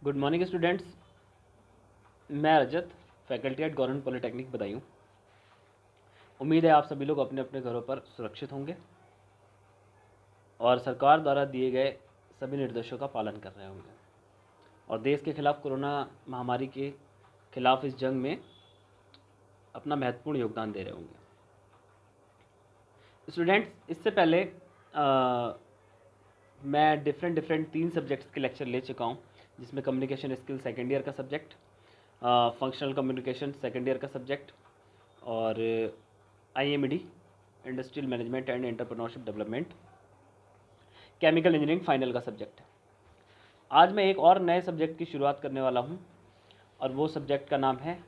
Good morning students. मैं Rajat, faculty at government polytechnic Budaun. उम्मीद है आप सभी लोग अपने अपने घरों पर सुरक्षित होंगे और सरकार द्वारा दिए गए सभी निर्देशों का पालन कर रहे होंगे और देश के खिलाफ कोरोना महामारी के खिलाफ इस जंग में अपना महत्वपूर्ण योगदान दे रहे होंगे। स्टूडेंट्स, इससे पहले मैं डिफरेंट 3 सब्जेक्ट्स के लेक्चर ले चुका हूँ, जिसमें कम्युनिकेशन स्किल सेकेंड ईयर का subject, functional communication second year का सब्जेक्ट और IMD industrial management and entrepreneurship development, chemical engineering final का सब्जेक्ट है। आज मैं एक और नए सब्जेक्ट की शुरुआत करने वाला हूँ और वो सब्जेक्ट का नाम है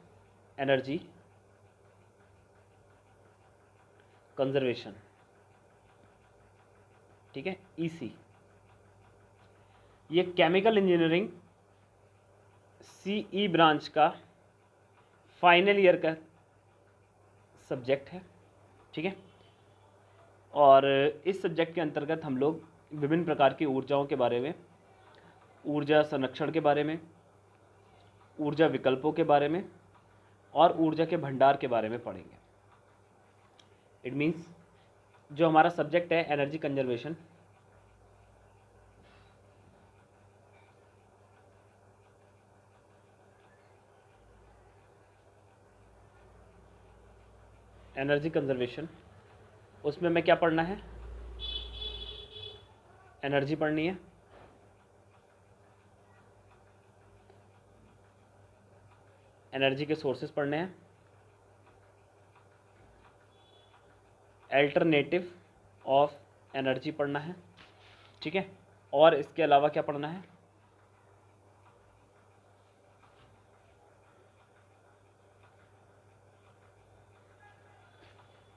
एनर्जी कंजर्वेशन। ठीक है, EC। ये केमिकल इंजीनियरिंग CE ब्रांच का फाइनल ईयर का सब्जेक्ट है। ठीक है, और इस सब्जेक्ट के अंतर्गत हम लोग विभिन्न प्रकार की ऊर्जाओं के बारे में, ऊर्जा संरक्षण के बारे में, ऊर्जा विकल्पों के बारे में और ऊर्जा के भंडार के बारे में पढ़ेंगे। इट मीन्स जो हमारा सब्जेक्ट है एनर्जी कंजर्वेशन, उसमें हमें क्या पढ़ना है? एनर्जी पढ़नी है, एनर्जी के सोर्सेज पढ़ने हैं, अल्टरनेटिव ऑफ एनर्जी पढ़ना है। ठीक है, और इसके अलावा क्या पढ़ना है?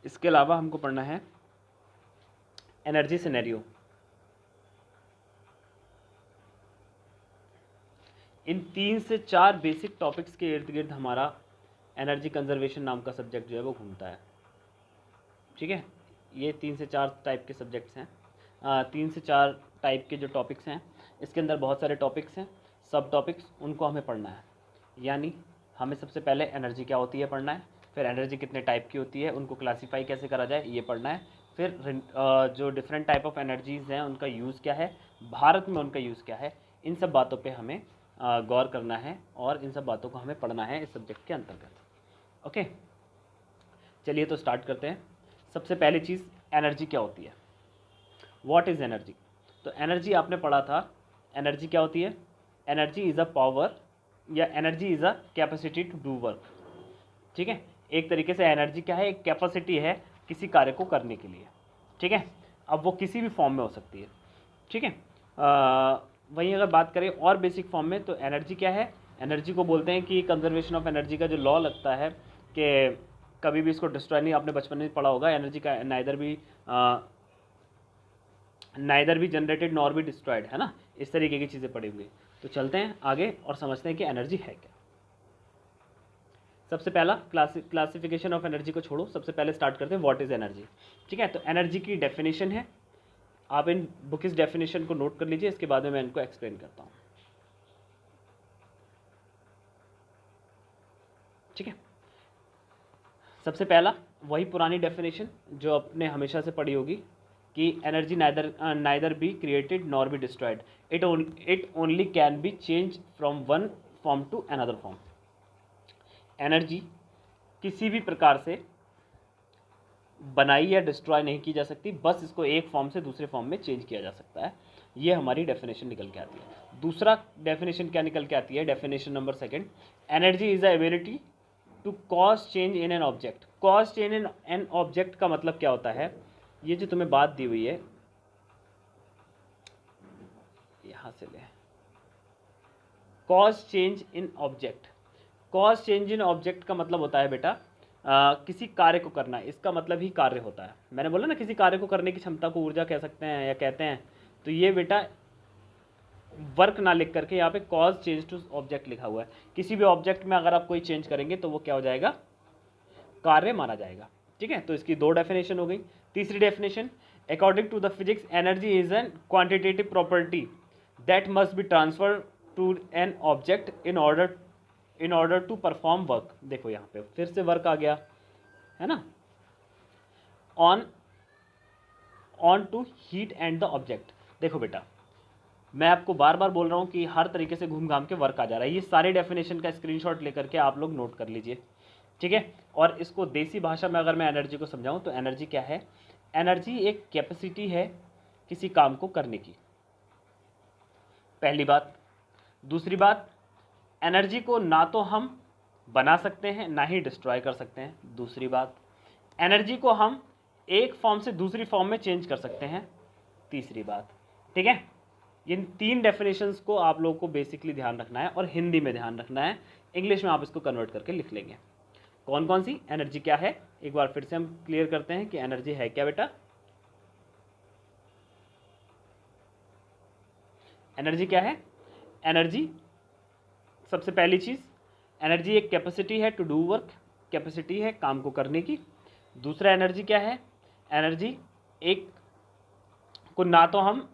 इसके अलावा हमको पढ़ना है एनर्जी सिनेरियो। इन 3 से 4 बेसिक टॉपिक्स के इर्द गिर्द हमारा एनर्जी कंजर्वेशन नाम का सब्जेक्ट जो है वो घूमता है। ठीक है, ये 3 से 4 टाइप के सब्जेक्ट्स हैं, 3 से 4 टाइप के जो टॉपिक्स हैं, इसके अंदर बहुत सारे टॉपिक्स हैं, सब टॉपिक्स, उनको हमें पढ़ना है। यानी हमें सबसे पहले एनर्जी क्या होती है पढ़ना है, फिर एनर्जी कितने टाइप की होती है, उनको क्लासीफाई कैसे करा जाए ये पढ़ना है, फिर जो डिफरेंट टाइप ऑफ एनर्जीज़ हैं उनका यूज़ क्या है, भारत में उनका यूज़ क्या है, इन सब बातों पे हमें गौर करना है और इन सब बातों को हमें पढ़ना है इस सब्जेक्ट के अंतर्गत। ओके, चलिए तो स्टार्ट करते हैं। सबसे पहली चीज़, एनर्जी क्या होती है? What is energy? तो एनर्जी आपने पढ़ा था, एनर्जी क्या होती है? एनर्जी इज़ अ पावर या energy is a capacity to do work. ठीक है, एक तरीके से एनर्जी क्या है? एक कैपेसिटी है किसी कार्य को करने के लिए। ठीक है, अब वो किसी भी फॉर्म में हो सकती है। ठीक है, वहीं अगर बात करें और बेसिक फॉर्म में, तो एनर्जी क्या है? एनर्जी को बोलते हैं कि कंजर्वेशन ऑफ एनर्जी का जो लॉ लगता है कि कभी भी इसको डिस्ट्रॉय नहीं, आपने बचपन में पढ़ा होगा, एनर्जी का नाइदर भी जनरेटेड नॉर भी डिस्ट्रॉयड, है ना, इस तरीके की चीज़ें पड़ी हुई। तो चलते हैं आगे और समझते हैं कि एनर्जी है क्या। सबसे पहला क्लासिफिकेशन ऑफ एनर्जी को छोड़ो, सबसे पहले स्टार्ट करते हैं व्हाट इज़ एनर्जी। ठीक है, तो एनर्जी की डेफिनेशन है, आप इन बुक इस डेफिनेशन को नोट कर लीजिए, इसके बाद में मैं इनको एक्सप्लेन करता हूँ। ठीक है, सबसे पहला वही पुरानी डेफिनेशन जो आपने हमेशा से पढ़ी होगी कि energy neither be created nor be destroyed, it only can be change from one form to another form. Energy किसी भी प्रकार से बनाई या डिस्ट्रॉय नहीं की जा सकती, बस इसको एक फॉर्म से दूसरे फॉर्म में चेंज किया जा सकता है। ये हमारी डेफिनेशन निकल के आती है। दूसरा डेफिनेशन क्या निकल के आती है? Definition number second, energy is the ability to cause change in an object. Cause change in an object का मतलब क्या होता है? ये जो तुम्हें बात दी हुई है, यहां से ले, कॉज चेंज इन ऑब्जेक्ट। कॉज चेंज इन ऑब्जेक्ट का मतलब होता है बेटा किसी कार्य को करना, इसका मतलब ही कार्य होता है। मैंने बोला ना, किसी कार्य को करने की क्षमता को ऊर्जा कह सकते हैं या कहते हैं। तो ये बेटा वर्क ना लिख करके यहाँ पे कॉज चेंज टू ऑब्जेक्ट लिखा हुआ है। किसी भी ऑब्जेक्ट में अगर आप कोई चेंज करेंगे तो वो क्या हो जाएगा? कार्य माना जाएगा। ठीक है, तो इसकी 2 डेफिनेशन हो गई। तीसरी definition, according to the physics energy is an quantitative property that must be transfer to an object in order to perform work. देखो यहाँ पे फिर से वर्क आ गया है ना, on to heat and the object. देखो बेटा, मैं आपको बार बार बोल रहा हूँ कि हर तरीके से घूम घाम के वर्क आ जा रहा है। ये सारे डेफिनेशन का स्क्रीनशॉट लेकर के आप लोग नोट कर लीजिए, ठीक है। और इसको देसी भाषा में अगर मैं एनर्जी को समझाऊं तो एनर्जी क्या है? एनर्जी एक कैपेसिटी है किसी काम को करने की, पहली बात। दूसरी बात, एनर्जी को ना तो हम बना सकते हैं ना ही डिस्ट्रॉय कर सकते हैं। दूसरी बात, एनर्जी को हम एक फॉर्म से दूसरी फॉर्म में चेंज कर सकते हैं। तीसरी बात, ठीक है। इन 3 डेफिनेशंस को आप लोगों को बेसिकली ध्यान रखना है और हिंदी में ध्यान रखना है। इंग्लिश में आप इसको कन्वर्ट करके लिख लेंगे। कौन कौन सी एनर्जी क्या है, एक बार फिर से हम क्लियर करते हैं कि एनर्जी है क्या बेटा। एनर्जी क्या है? एनर्जी, सबसे पहली चीज, एनर्जी एक कैपेसिटी है टू डू वर्क, कैपेसिटी है काम को करने की। दूसरा एनर्जी क्या है? एनर्जी एक को ना तो हम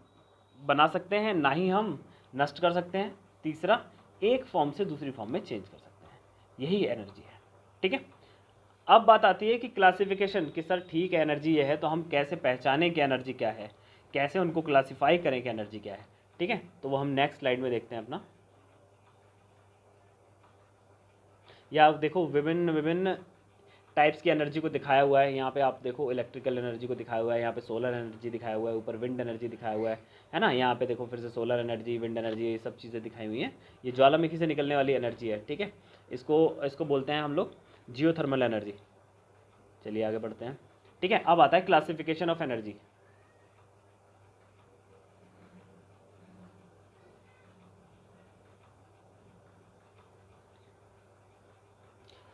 बना सकते हैं ना ही हम नष्ट कर सकते हैं। तीसरा, एक फॉर्म से दूसरी फॉर्म में चेंज कर सकते हैं। यही एनर्जी है, ठीक है। अब बात आती है कि क्लासिफिकेशन कि सर ठीक है एनर्जी ये है, तो हम कैसे पहचानें कि एनर्जी क्या है, कैसे उनको क्लासिफाई करें कि एनर्जी क्या है, ठीक है। तो वो हम नेक्स्ट स्लाइड में देखते हैं अपना। या आप देखो विभिन्न विभिन्न टाइप्स की एनर्जी को दिखाया हुआ है। यहाँ पे आप देखो इलेक्ट्रिकल एनर्जी को दिखाया हुआ है, यहाँ पे सोलर एनर्जी दिखाया हुआ है, ऊपर विंड एनर्जी दिखाया हुआ है ना। यहाँ पे देखो फिर से सोलर एनर्जी, विंड एनर्जी, ये सब चीज़ें दिखाई हुई हैं। ये ज्वालामुखी से निकलने वाली एनर्जी है, ठीक है। इसको बोलते हैं हम लोग जियोथर्मल एनर्जी। चलिए आगे बढ़ते हैं, ठीक है। अब आता है classification of energy.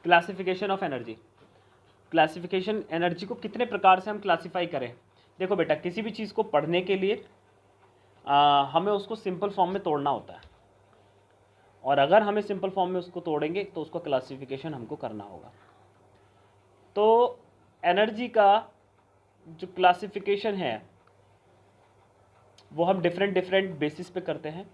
Classification of energy, classification energy को कितने प्रकार से हम क्लासिफाई करें। देखो बेटा, किसी भी चीज़ को पढ़ने के लिए हमें उसको सिंपल फॉर्म में तोड़ना होता है, और अगर हमें सिंपल फॉर्म में उसको तोड़ेंगे तो उसका क्लासिफिकेशन हमको करना होगा। तो एनर्जी का जो क्लासिफिकेशन है वो हम डिफरेंट डिफरेंट बेसिस पे करते हैं,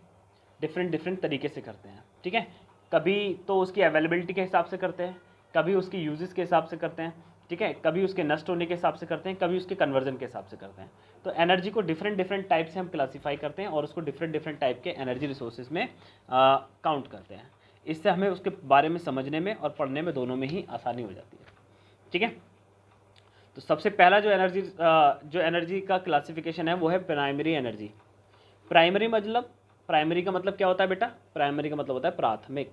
डिफरेंट डिफरेंट तरीके से करते हैं, ठीक है। कभी तो उसकी अवेलेबिलिटी के हिसाब से करते हैं, कभी उसकी यूजेस के हिसाब से करते हैं, ठीक है, कभी उसके नष्ट होने के हिसाब से करते हैं, कभी उसके कन्वर्जन के हिसाब से करते हैं। तो एनर्जी को डिफरेंट डिफरेंट टाइप से हम क्लासीफाई करते हैं और उसको डिफरेंट डिफरेंट टाइप के एनर्जी रिसोर्सेज में काउंट करते हैं। इससे हमें उसके बारे में समझने में और पढ़ने में दोनों में ही आसानी हो जाती है, ठीक है। तो सबसे पहला जो एनर्जी का क्लासिफिकेशन है वो है प्राइमरी एनर्जी। प्राइमरी का मतलब क्या होता है बेटा? प्राइमरी का मतलब होता है प्राथमिक।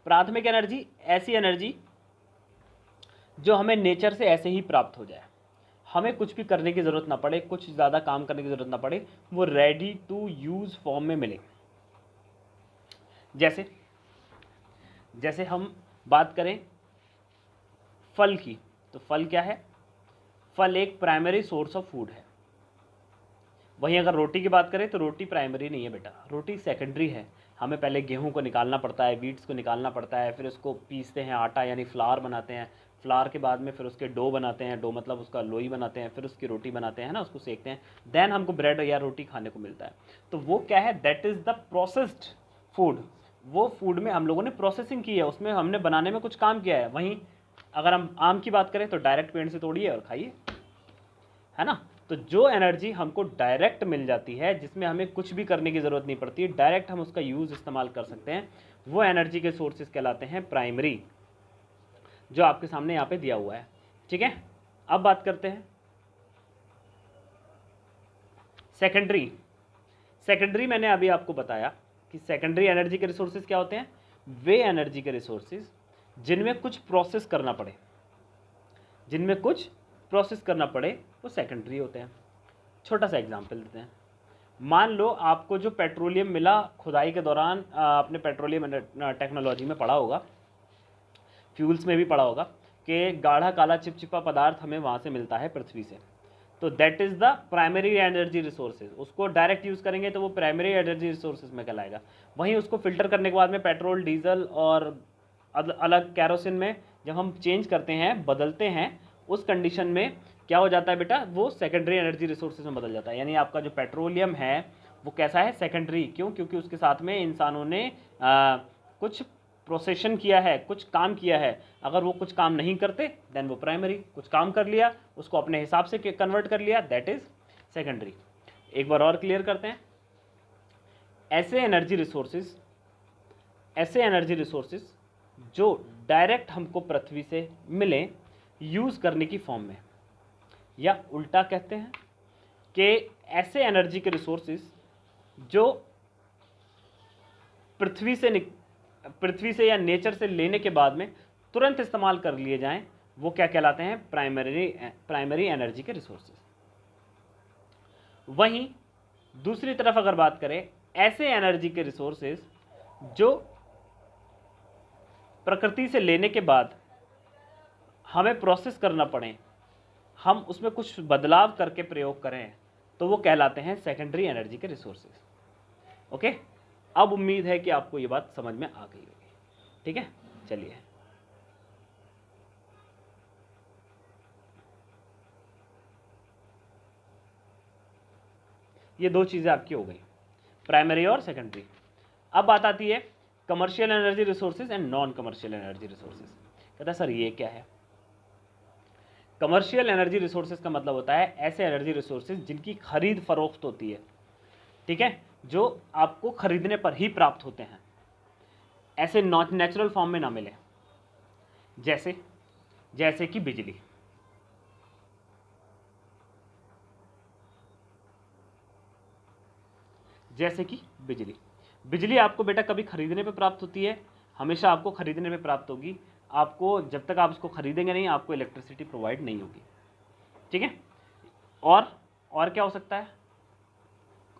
प्राथमिक एनर्जी ऐसी एनर्जी जो हमें नेचर से ऐसे ही प्राप्त हो जाए, हमें कुछ भी करने की ज़रूरत ना पड़े, कुछ ज़्यादा काम करने की ज़रूरत ना पड़े, वो रेडी टू यूज़ फॉर्म में मिले। जैसे हम बात करें फल की, तो फल क्या है? फल एक प्राइमरी सोर्स ऑफ फूड है। वहीं अगर रोटी की बात करें तो रोटी प्राइमरी नहीं है बेटा, रोटी सेकेंडरी है। हमें पहले गेहूं को निकालना पड़ता है, वीट्स को निकालना पड़ता है, फिर उसको पीसते हैं, आटा यानी फ्लावर बनाते हैं। फ्लावर के बाद में फिर उसके डो बनाते हैं, डो मतलब उसका लोई बनाते हैं, फिर उसकी रोटी बनाते हैं ना, उसको सेकते हैं, देन हमको ब्रेड या रोटी खाने को मिलता है। तो वो क्या है? That is the processed food. वो फूड में हम लोगों ने प्रोसेसिंग की है, उसमें हमने बनाने में कुछ काम किया है। वहीं अगर हम आम की बात करें तो डायरेक्ट पेड़ से तोड़िए और खाइए, है ना। तो जो एनर्जी हमको डायरेक्ट मिल जाती है, जिसमें हमें कुछ भी करने की ज़रूरत नहीं पड़ती, डायरेक्ट हम उसका यूज़ इस्तेमाल कर सकते हैं, वो एनर्जी के सोर्सेज कहलाते हैं प्राइमरी, जो आपके सामने यहाँ पे दिया हुआ है, ठीक है। अब बात करते हैं सेकेंडरी मैंने अभी आपको बताया कि सेकेंडरी एनर्जी के रिसोर्सेज क्या होते हैं? वे एनर्जी के रिसोर्सेज जिनमें कुछ प्रोसेस करना पड़े, वो सेकेंडरी होते हैं। छोटा सा एग्जांपल देते हैं। मान लो आपको जो पेट्रोलियम मिला खुदाई के दौरान, आपने पेट्रोलियम टेक्नोलॉजी में पढ़ा होगा, फ्यूल्स में भी पढ़ा होगा कि गाढ़ा काला चिपचिपा पदार्थ हमें वहाँ से मिलता है पृथ्वी से। तो that is the primary energy resources. उसको डायरेक्ट यूज़ करेंगे तो वो प्राइमरी एनर्जी रिसोर्सेज में कहलाएगा। वहीं उसको फिल्टर करने के बाद में पेट्रोल, डीजल और अलग कैरोसिन में जब हम चेंज करते हैं, बदलते हैं, उस कंडीशन में क्या हो जाता है बेटा, वो सेकेंडरी एनर्जी रिसोर्सेज में बदल जाता है। यानी आपका जो पेट्रोलियम है वो कैसा है, सेकेंडरी। क्यों? क्योंकि उसके साथ में इंसानों ने कुछ प्रोसेशन किया है, कुछ काम किया है। अगर वो कुछ काम नहीं करते देन वो प्राइमरी। कुछ काम कर लिया, उसको अपने हिसाब से कन्वर्ट कर लिया, दैट इज सेकेंडरी। एक बार और क्लियर करते हैं। ऐसे एनर्जी रिसोर्सेज जो डायरेक्ट हमको पृथ्वी से मिले यूज़ करने की फॉर्म में, या उल्टा कहते हैं कि ऐसे एनर्जी के रिसोर्सेज जो पृथ्वी से या नेचर से लेने के बाद में तुरंत इस्तेमाल कर लिए जाएं, वो क्या कहलाते हैं, प्राइमरी एनर्जी के रिसोर्सेज। वहीं दूसरी तरफ अगर बात करें, ऐसे एनर्जी के रिसोर्सेज जो प्रकृति से लेने के बाद हमें प्रोसेस करना पड़े, हम उसमें कुछ बदलाव करके प्रयोग करें, तो वो कहलाते हैं सेकेंडरी एनर्जी के रिसोर्सेज। ओके, अब उम्मीद है कि आपको ये बात समझ में आ गई होगी। ठीक है, चलिए। ये दो चीज़ें आपकी हो गई, प्राइमरी और सेकेंडरी। अब बात आती है commercial energy resources and non commercial energy resources. कहता है सर ये क्या है? कमर्शियल एनर्जी रिसोर्सेज का मतलब होता है ऐसे एनर्जी रिसोर्सेज जिनकी खरीद फरोख्त होती है, ठीक है, जो आपको खरीदने पर ही प्राप्त होते हैं, ऐसे नेचुरल फॉर्म में ना मिले। जैसे कि बिजली। बिजली आपको बेटा कभी खरीदने पे प्राप्त होती है? हमेशा आपको खरीदने पे प्राप्त होगी। आपको जब तक आप उसको खरीदेंगे नहीं, आपको इलेक्ट्रिसिटी प्रोवाइड नहीं होगी। ठीक है, और क्या हो सकता है?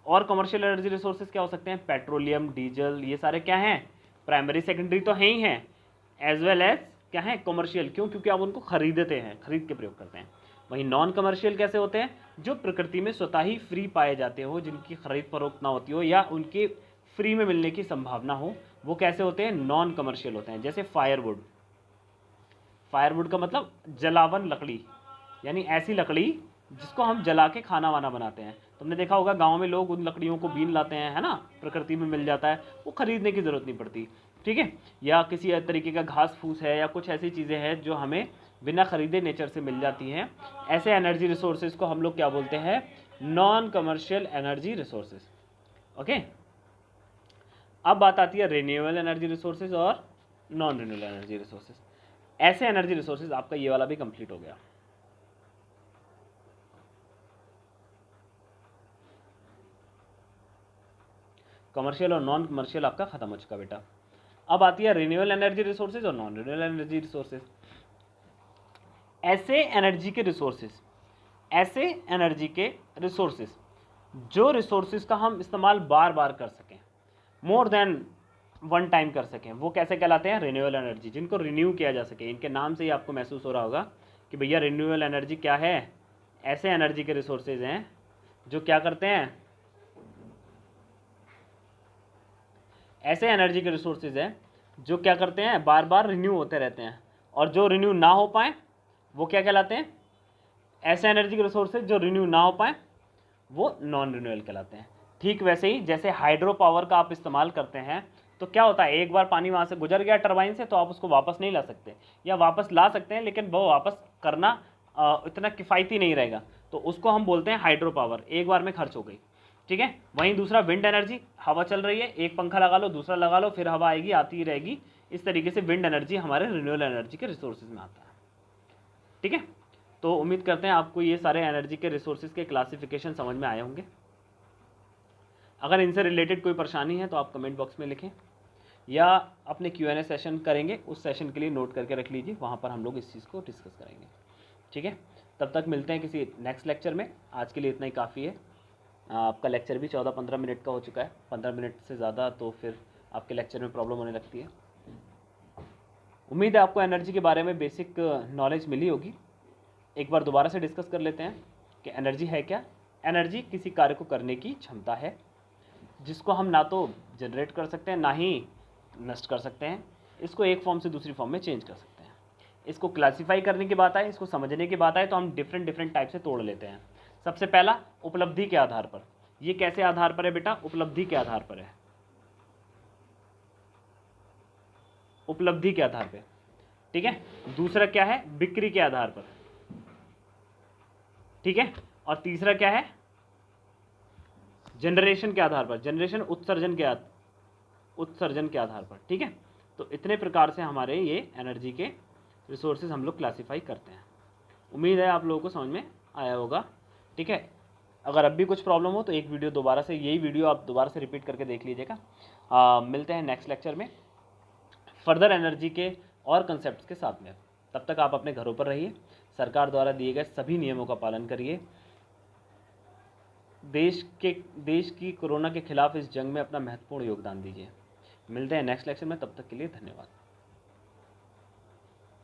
और कमर्शियल एनर्जी रिसोर्सेज क्या हो सकते हैं? पेट्रोलियम, डीजल, ये सारे क्या हैं, प्राइमरी सेकेंडरी तो हैं ही हैं, एज वेल एज क्या है, कमर्शियल। क्यों? क्योंकि आप उनको खरीदते हैं, खरीद के प्रयोग करते हैं। वहीं नॉन कमर्शियल कैसे होते हैं? जो प्रकृति में स्वतः ही फ्री पाए जाते हो, जिनकी खरीद फरोख्त ना होती हो या उनके फ्री में मिलने की संभावना हो, वो कैसे होते हैं? नॉन कमर्शियल होते हैं। जैसे फायरवुड का मतलब जलावन लकड़ी, यानी ऐसी लकड़ी जिसको हम जला के खाना वाना बनाते हैं। तुमने देखा होगा गांव में लोग उन लकड़ियों को बीन लाते हैं, है ना, प्रकृति में मिल जाता है, वो खरीदने की ज़रूरत नहीं पड़ती। ठीक है, या किसी तरीके का घास फूस है या कुछ ऐसी चीज़ें हैं जो हमें बिना खरीदे नेचर से मिल जाती हैं। ऐसे एनर्जी रिसोर्सेज को हम लोग क्या बोलते हैं? Non commercial energy resources. Okay, अब बात आती है रिन्यूएबल एनर्जी रिसोर्सेज और नॉन रिन्यूएबल एनर्जी रिसोर्सेज। ऐसे एनर्जी रिसोर्सेज, आपका ये वाला भी कंप्लीट हो गया। कमर्शियल और नॉन कमर्शियल आपका खत्म हो चुका बेटा। अब आती है रिन्यूएबल एनर्जी रिसोर्सेज और नॉन रिन्यूएबल एनर्जी रिसोर्सेज। ऐसे एनर्जी के रिसोर्सेज जो रिसोर्सेज का हम इस्तेमाल बार बार कर सकें, मोर देन वन टाइम कर सकें, वो कैसे कहलाते हैं? Renewable energy. जिनको रिन्यू किया जा सके। इनके नाम से ही आपको महसूस हो रहा होगा कि भैया रिन्यूएबल एनर्जी क्या है? ऐसे एनर्जी के रिसोर्सेज हैं जो क्या करते हैं, ऐसे एनर्जी के रिसोर्सेज हैं जो क्या करते हैं, बार बार रिन्यू होते रहते हैं। और जो रिन्यू ना हो पाए वो क्या कहलाते हैं? ऐसे एनर्जी के रिसोर्सेज जो रिन्यू ना हो पाए वो नॉन रिन्यूएबल कहलाते हैं। ठीक वैसे ही जैसे हाइड्रो पावर का आप इस्तेमाल करते हैं तो क्या होता है, एक बार पानी वहाँ से गुजर गया टरबाइन से तो आप उसको वापस नहीं ला सकते, या वापस ला सकते हैं लेकिन वो वापस करना इतना किफ़ायती नहीं रहेगा, तो उसको हम बोलते हैं हाइड्रो पावर, एक बार में खर्च हो गई। ठीक है, वहीं दूसरा विंड एनर्जी, हवा चल रही है, एक पंखा लगा लो, दूसरा लगा लो, फिर हवा आएगी, आती ही रहेगी। इस तरीके से विंड एनर्जी हमारे रिन्यूएबल एनर्जी के रिसोर्सेज में आता है। ठीक है, तो उम्मीद करते हैं आपको ये सारे एनर्जी के रिसोर्सेज के क्लासिफिकेशन समझ में आए होंगे। अगर इनसे रिलेटेड कोई परेशानी है तो आप कमेंट बॉक्स में लिखें, या अपने Q&A सेशन करेंगे, उस सेशन के लिए नोट करके रख लीजिए, वहाँ पर हम लोग इस चीज़ को डिस्कस करेंगे। ठीक है, तब तक मिलते हैं किसी नेक्स्ट लेक्चर में। आज के लिए इतना ही काफ़ी है। आपका लेक्चर भी 14-15 मिनट का हो चुका है। 15 मिनट से ज़्यादा तो फिर आपके लेक्चर में प्रॉब्लम होने लगती है। उम्मीद है आपको एनर्जी के बारे में बेसिक नॉलेज मिली होगी। एक बार दोबारा से डिस्कस कर लेते हैं कि एनर्जी है क्या? एनर्जी किसी कार्य को करने की क्षमता है जिसको हम ना तो जनरेट कर सकते हैं ना ही नष्ट कर सकते हैं। इसको एक फॉर्म से दूसरी फॉर्म में चेंज कर सकते हैं। इसको क्लासिफाई करने की बात आए, इसको समझने की बात आए तो हम डिफरेंट डिफरेंट टाइप से तोड़ लेते हैं। सबसे पहला, उपलब्धि के आधार पर। ये कैसे आधार पर है बेटा? उपलब्धि के आधार पर है, उपलब्धि के आधार पर, ठीक है। दूसरा क्या है? बिक्री के आधार पर, ठीक है। और तीसरा क्या है? जनरेशन के आधार पर, जनरेशन उत्सर्जन के आधार पर, ठीक है। तो इतने प्रकार से हमारे ये एनर्जी के रिसोर्सेज हम लोग क्लासिफाई करते हैं। उम्मीद है आप लोगों को समझ में आया होगा, ठीक है। अगर अब भी कुछ प्रॉब्लम हो तो एक वीडियो दोबारा से, यही वीडियो आप दोबारा से रिपीट करके देख लीजिएगा। मिलते हैं नेक्स्ट लेक्चर में फर्दर एनर्जी के और कंसेप्ट के साथ में। तब तक आप अपने घरों पर रहिए, सरकार द्वारा दिए गए सभी नियमों का पालन करिए, देश की कोरोना के खिलाफ इस जंग में अपना महत्वपूर्ण योगदान दीजिए। मिलते हैं नेक्स्ट लेक्चर में, तब तक के लिए धन्यवाद।